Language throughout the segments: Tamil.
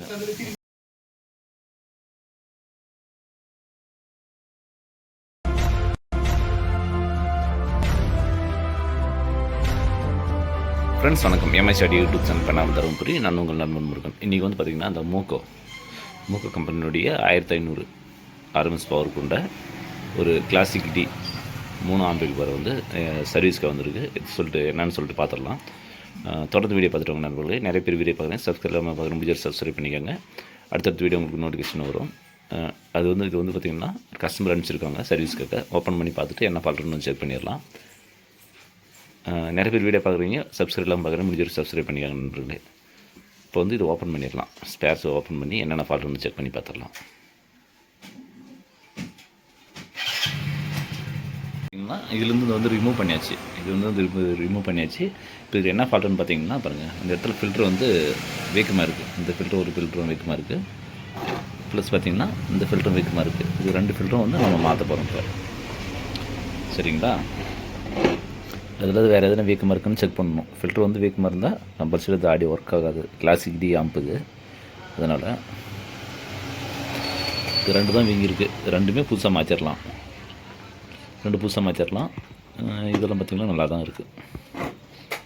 ஃப்ரெண்ட்ஸ் வணக்கம். எம்எஸ்ஆடி யூடியூப் சேனல் பண்ணாமல் தருமபுரி. நான் உங்கள் நண்பன் முருகன். இன்றைக்கி வந்து பார்த்திங்கன்னா அந்த மூக்கோ கம்பெனியுடைய 1500 RMS பவர் கொண்ட ஒரு கிளாசிக் டி 3 ஆம்பியர் பவர் வந்து சர்வீஸ்க்கு வந்திருக்கு. இது சொல்லிட்டு என்னன்னு சொல்லிட்டு பார்த்துடலாம். தொடர்ந்து வீடியோ பார்த்துட்டு நண்பர்களே. நிறைய பேர் வீடியோ பார்க்குறேன். சப்ஸ்கிரைப் பார்க்குற முடிஞ்ச சப்ஸ்கிரைப் பண்ணிக்கோங்க. அடுத்தடுத்த வீடியோ உங்களுக்கு நோட்டிஃபிகேஷன் வரும். இது வந்து பார்த்திங்கன்னா கஸ்டமர் அனுப்பிச்சிருக்காங்க சர்வீஸ்க்காக. ஓப்பன் பண்ணி பார்த்துட்டு என்ன ஃபால்ட்டுன்னு செக் பண்ணிடலாம். நிறைய பேர் வீடியோ பார்க்குறீங்க, சப்ஸ்கிரைப்லாம் பார்க்குறேன். முடிஞ்ச சப்ஸ்கிரைப் பண்ணிக்காங்க நண்பர்களே. இப்போ வந்து இது ஓப்பன் பண்ணிடலாம். ஸ்பேர்ஸ் ஓப்பன் பண்ணி என்னென்ன ஃபால்ட்டுன்னு செக் பண்ணி பார்த்துடலாம். இதுலேருந்து வந்து ரிமூவ் பண்ணியாச்சு. ரிமூவ் பண்ணியாச்சு. இப்போ இது என்ன ஃபால்ட்டுன்னு பார்த்தீங்கன்னா பாருங்கள், இந்த இடத்துல ஃபில்ட்ரு வந்து வேக்கமாக இருக்குது. இந்த ஃபில்ட்ரு ஒரு ஃபில்ட்ரும் வேக்கமாக இருக்குது. ப்ளஸ் பார்த்திங்கன்னா இந்த ஃபில்ட்ரும் வேக்கமாக இருக்குது. இது 2 ஃபில்ட்ரும் வந்து நம்ம மாற்ற போகிறோம் இப்போ. சரிங்களா? அதில் வேறு எதுனா வீக்கமாக இருக்குன்னு செக் பண்ணணும். ஃபில்ட்ரு வந்து வீக்கமாக இருந்தால் கம்பல்சரி அது ஆடியோ ஒர்க் ஆகாது. கிளாசிக் டி ஆம்புது. அதனால் இது 2 தான் வீங்கியிருக்கு. ரெண்டுமே புதுசாக மாற்றிடலாம். 2 புதுசாக மாற்றிடலாம். இதெல்லாம் பார்த்திங்கன்னா நல்லா தான் இருக்குது.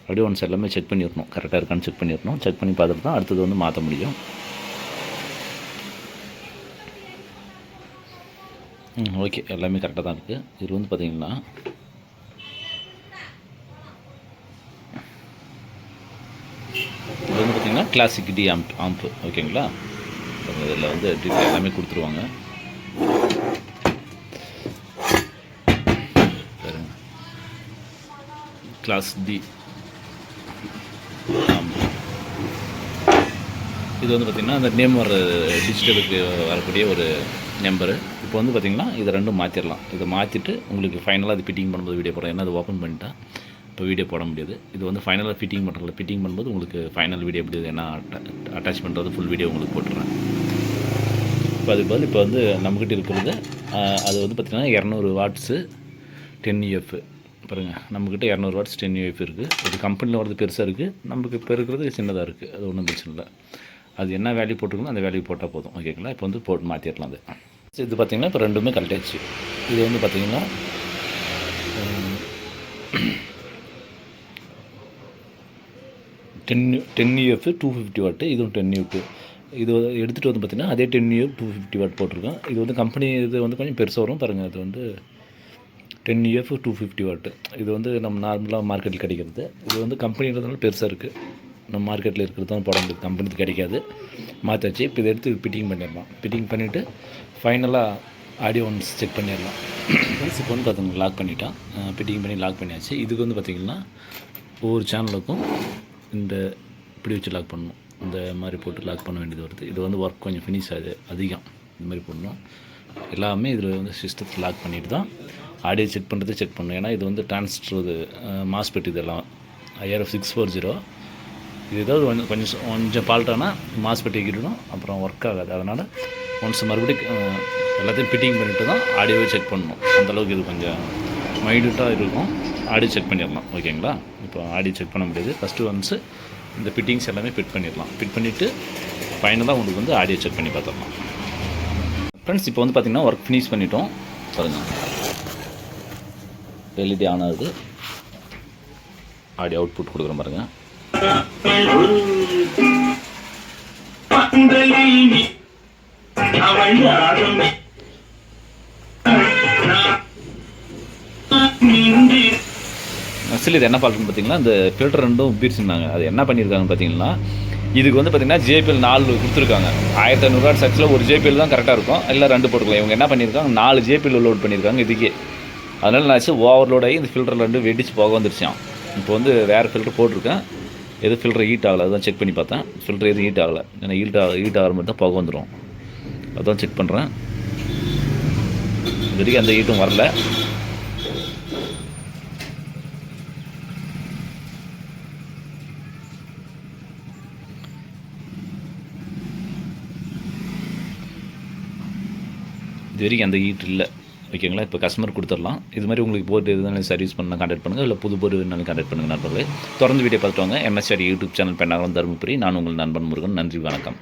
அப்படியே ஒன்ஸ் எல்லாமே செக் பண்ணிடணும். கரெக்டாக இருக்கான்னு செக் பண்ணிடணும். செக் பண்ணி பார்த்துட்டு தான் அடுத்தது வந்து மாற்ற முடியும். ஓகே, எல்லாமே கரெக்டாக தான் இருக்குது. இது வந்து பார்த்திங்கன்னா இது வந்து பார்த்திங்கன்னா கிளாசிக் டி ஆம்பு. ஓகேங்களா? இதில் வந்து டீட்டெயில் எல்லாமே கொடுத்துருவாங்க. Class D amp. இது வந்து பார்த்திங்கன்னா அந்த நேம் வர டிஜிட்டலுக்கு வரக்கூடிய ஒரு நம்பரு. இப்போ வந்து பார்த்திங்கன்னா இதை 2 மாற்றிடலாம். இதை மாற்றிட்டு உங்களுக்கு ஃபைனலாக அது ஃபிட்டிங் பண்ணும்போது வீடியோ போடுறேன். ஏன்னா அது ஓப்பன் பண்ணிட்டேன், இப்போ வீடியோ போட முடியாது. இது வந்து ஃபைனலாக ஃபிட்டிங் பண்ணும்போது உங்களுக்கு ஃபைனல் வீடியோ எப்படி என்ன அட்டாச் பண்ணுறது ஃபுல் வீடியோ உங்களுக்கு போட்டுறேன். இப்போ அதுக்கு பதில் இப்போ வந்து நம்மக்கிட்ட இருக்கிறது அது வந்து பார்த்திங்கன்னா 200 வாட்ஸு 10 UF. பாருங்கள், நம்மக்கிட்ட 200 வாட்ஸ் 10 UF இருக்குது. இது கம்பெனியில் வரது பெருசாக இருக்குது, நமக்கு இப்போ இருக்கிறது சின்னதாக இருக்குது. அது ஒன்றும் பிரச்சனை இல்லை. அது என்ன வேல்யூ போட்டுருக்கணும் அந்த வேல்யூ போட்டால் போதும். ஓகேங்களா? இப்போ வந்து போட்டு மாற்றிடலாம். அது இது பார்த்திங்கன்னா இப்போ 2மே கரெக்டாகிடுச்சு. இது வந்து பார்த்திங்கன்னா 10 UF 250 வாட்டு. இதுவும் 10 UF. இது எடுத்துகிட்டு வந்து பார்த்திங்கன்னா அதே 10 UF 250 வாட் போட்டிருக்கோம். இது வந்து கம்பெனி இது வந்து கொஞ்சம் பெருசாக வரும் பாருங்கள். அது வந்து 10 UF 250 வாட்டு. இது வந்து நம்ம நார்மலாக மார்க்கெட்டில் கிடைக்கிறது. இது வந்து கம்பெனின்றதுனால பெருசாக இருக்குது. நம்ம மார்க்கெட்டில் இருக்கிறது தான் போட முடியாது, கம்பெனிக்கு கிடைக்காது. மாற்றாச்சு. இப்போ இதை எடுத்து ஃபிட்டிங் பண்ணிடலாம். ஃபிட்டிங் பண்ணிவிட்டு ஃபைனலாக ஆடியோ ஒன்ஸ் செக் பண்ணிடலாம். இப்போ வந்து பார்த்திங்கன்னா லாக் பண்ணிட்டான். ஃபிட்டிங் பண்ணி லாக் பண்ணியாச்சு. இதுக்கு வந்து பார்த்திங்கன்னா ஒவ்வொரு சேனலுக்கும் இந்த இப்படி வச்சு லாக் பண்ணணும். இந்த மாதிரி போட்டு லாக் பண்ண வேண்டியது வருது. இது வந்து ஒர்க் கொஞ்சம் ஃபினிஷ் ஆகுது அதிகம். இந்த மாதிரி பண்ணணும். எல்லாமே இதில் வந்து சிஸ்டத்தில் லாக் பண்ணிவிட்டு தான் ஆடியோ செக் பண்ணணும். ஏன்னா இது வந்து டிரான்சிஸ்டர் இது மாஸ்பெட் இதெல்லாம் IRF640. இது ஏதாவது கொஞ்சம் ஃபால்ட்டானால் மாஸ்பெட் இக்கிடணும், அப்புறம் ஒர்க் ஆகாது. அதனால் ஒன்ஸ் மறுபடியும் எல்லாத்தையும் ஃபிட்டிங் பண்ணிவிட்டு தான் ஆடியோவை செக் பண்ணணும். அந்தளவுக்கு இது கொஞ்சம் மைல்யூட்டாக இருக்கும். ஆடியோ செக் பண்ணிடலாம். ஓகேங்களா? இப்போ ஆடியோ செக் பண்ண முடியாது. ஃபஸ்ட்டு ஒன்ஸு இந்த ஃபிட்டிங்ஸ் எல்லாமே ஃபிட் பண்ணிடலாம். ஃபிட் பண்ணிவிட்டு ஃபைனலாக உங்களுக்கு வந்து ஆடியோ செக் பண்ணி பார்த்துடலாம். ஃப்ரெண்ட்ஸ், இப்போ வந்து பார்த்திங்கன்னா ஒர்க் ஃபினிஷ் பண்ணிட்டோம். பாருங்கள், LED ஆன் ஆகுது. ஆடியோ அவுட்புட் கொடுக்குற பாருங்கள். ஆக்சுவலி இது என்ன ஃபால்ட்டுன்னு பார்த்தீங்கன்னா இந்த ஃபில்டர் 2 உப்பிருச்சுருந்தாங்க. அது என்ன பண்ணியிருக்காங்கன்னு பார்த்தீங்கன்னா இதுக்கு வந்து பார்த்திங்கன்னா JBL 4 கொடுத்துருக்காங்க. 1500 வாட்ஸ். ஆக்சுவலாக ஒரு JBL தான் கரெக்டாக இருக்கும், இல்லை 2 போட்டுக்கலாம். இவங்க என்ன பண்ணியிருக்காங்க 4 JBL லோட் பண்ணியிருக்காங்க இதுக்கே. அதனால் நான் ஓவர்லோட் ஆகி இந்த ஃபில்டர் 2 வெடிச்சு போக வந்துருச்சான். இப்போ வந்து வேறு ஃபில்டர் போட்டிருக்கேன். எது ஃபில்டர் ஹீட் ஆகலை, அதுதான் செக் பண்ணி பார்த்தேன். ஃபில்டர் எதுவும் ஹீட் ஆகலை. ஏன்னா ஹீட் ஆகிற மாதிரி தான் போக வந்துடும். அதுதான் செக் பண்ணுறேன். இது வரைக்கும் அந்த ஹீட்டும் வரல. இது வரைக்கும் அந்த ஹீட் இல்லை. ஓகேங்களா? இப்போ கஸ்டமர் கொடுத்துடலாம். இது மாதிரி உங்களுக்கு போட்டு எதுனாலும் சர்வீஸ் பண்ணால் கான்டாக்ட் பண்ணுங்கள், இல்லை புது வேணாலும் கான்டாக்ட் பண்ணுங்கள் நண்பர்களே. தொடர்ந்து வீடியோ பார்த்துட்டு வாங்க. MSRD யூடியூப் சேனல் பண்ணாலும் தருமபுரி. நான் உங்கள் நண்பன் முருகன். நன்றி, வணக்கம்.